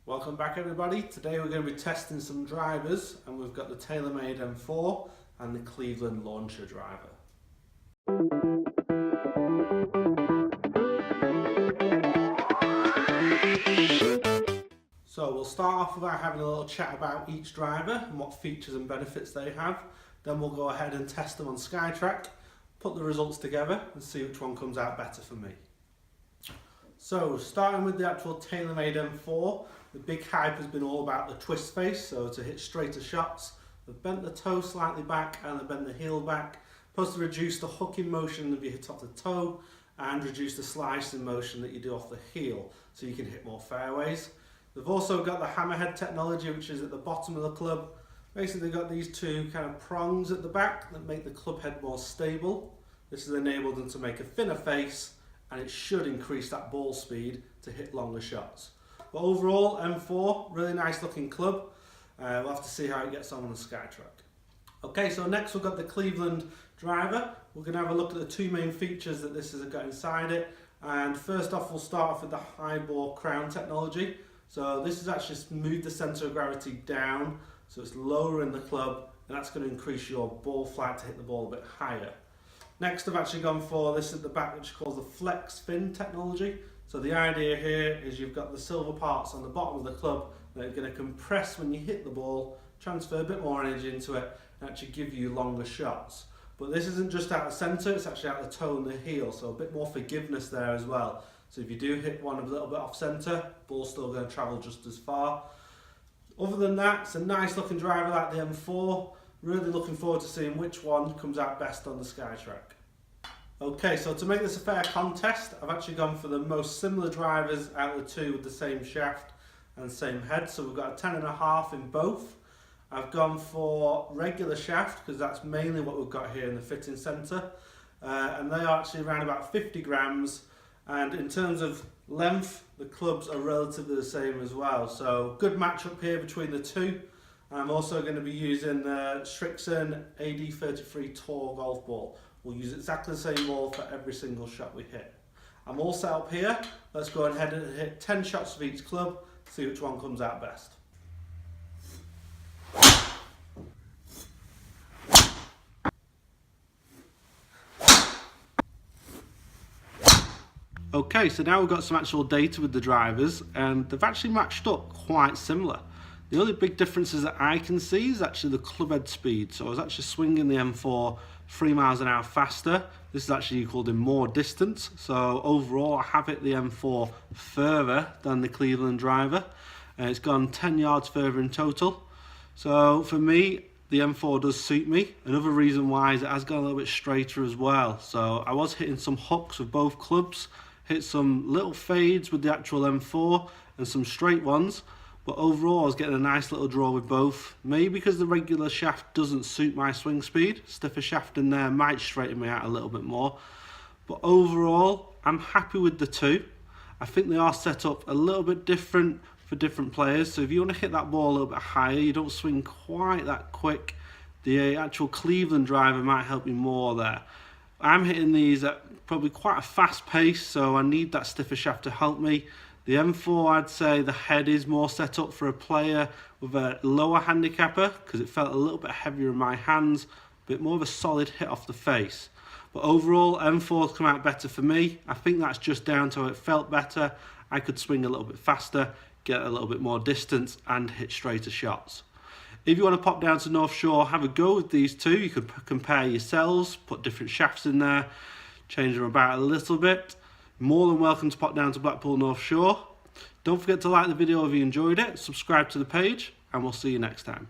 Welcome back everybody. Today we're going to be testing some drivers and we've got the TaylorMade M4 and the Cleveland launcher driver. So we'll start off by having a little chat about each driver and what features and benefits they have. Then we'll go ahead and test them on SkyTrack, put the results together and see which one comes out better for me. So starting with the actual TaylorMade M4, the big hype has been all about the twist face, so to hit straighter shots. They've bent the toe slightly back and they've bent the heel back, supposed to reduce the hooking motion of your hit off the toe and reduce the slicing motion that you do off the heel, so you can hit more fairways. They've also got the hammerhead technology, which is at the bottom of the club. Basically they've got these two kind of prongs at the back that make the club head more stable. This has enabled them to make a thinner face, and it should increase that ball speed to hit longer shots. But overall, M4, really nice looking club. We'll have to see how it gets on the SkyTrack. Okay, so next we've got the Cleveland driver. We're going to have a look at the two main features that this has got inside it. And first off, we'll start off with the high ball crown technology. So this has actually moved the centre of gravity down, so it's lowering the club, and that's going to increase your ball flight to hit the ball a bit higher. Next I've actually gone for this at the back, which is called the flex fin technology. So the idea here is you've got the silver parts on the bottom of the club that are going to compress when you hit the ball, transfer a bit more energy into it and actually give you longer shots. But this isn't just out of centre, it's actually out the toe and the heel, so a bit more forgiveness there as well. So if you do hit one a little bit off centre, ball's still going to travel just as far. Other than that, it's a nice looking driver like the M4. Really looking forward to seeing which one comes out best on the SkyTrack. Okay, so to make this a fair contest, I've actually gone for the most similar drivers out of the two with the same shaft and same head. So we've got a 10.5 in both. I've gone for regular shaft because that's mainly what we've got here in the fitting centre. And they are actually around about 50 grams. And in terms of length, the clubs are relatively the same as well. So good match up here between the two. I'm also going to be using the Strixon AD33 Tour golf ball. We'll use exactly the same ball for every single shot we hit. I'm all set up here. Let's go ahead and hit 10 shots of each club, see which one comes out best. Okay, so now we've got some actual data with the drivers and they've actually matched up quite similar. The only big differences that I can see is actually the club head speed. So I was actually swinging the M4 3 miles an hour faster. This is actually equalled in more distance. So overall I have hit the M4 further than the Cleveland driver. It's gone 10 yards further in total. So for me, the M4 does suit me. Another reason why is it has gone a little bit straighter as well. So I was hitting some hooks with both clubs, hit some little fades with the actual M4 and some straight ones. But overall, I was getting a nice little draw with both. Maybe because the regular shaft doesn't suit my swing speed. Stiffer shaft in there might straighten me out a little bit more. But overall, I'm happy with the two. I think they are set up a little bit different for different players. So if you want to hit that ball a little bit higher, you don't swing quite that quick, the actual Cleveland driver might help you more there. I'm hitting these at probably quite a fast pace, so I need that stiffer shaft to help me. The M4, I'd say the head is more set up for a player with a lower handicapper because it felt a little bit heavier in my hands, a bit more of a solid hit off the face. But overall, M4's come out better for me. I think that's just down to it felt better. I could swing a little bit faster, get a little bit more distance and hit straighter shots. If you want to pop down to North Shore, have a go with these two. You could compare yourselves, put different shafts in there, change them about a little bit. More than welcome to pop down to Blackpool North Shore. Don't forget to like the video if you enjoyed it, subscribe to the page, and we'll see you next time.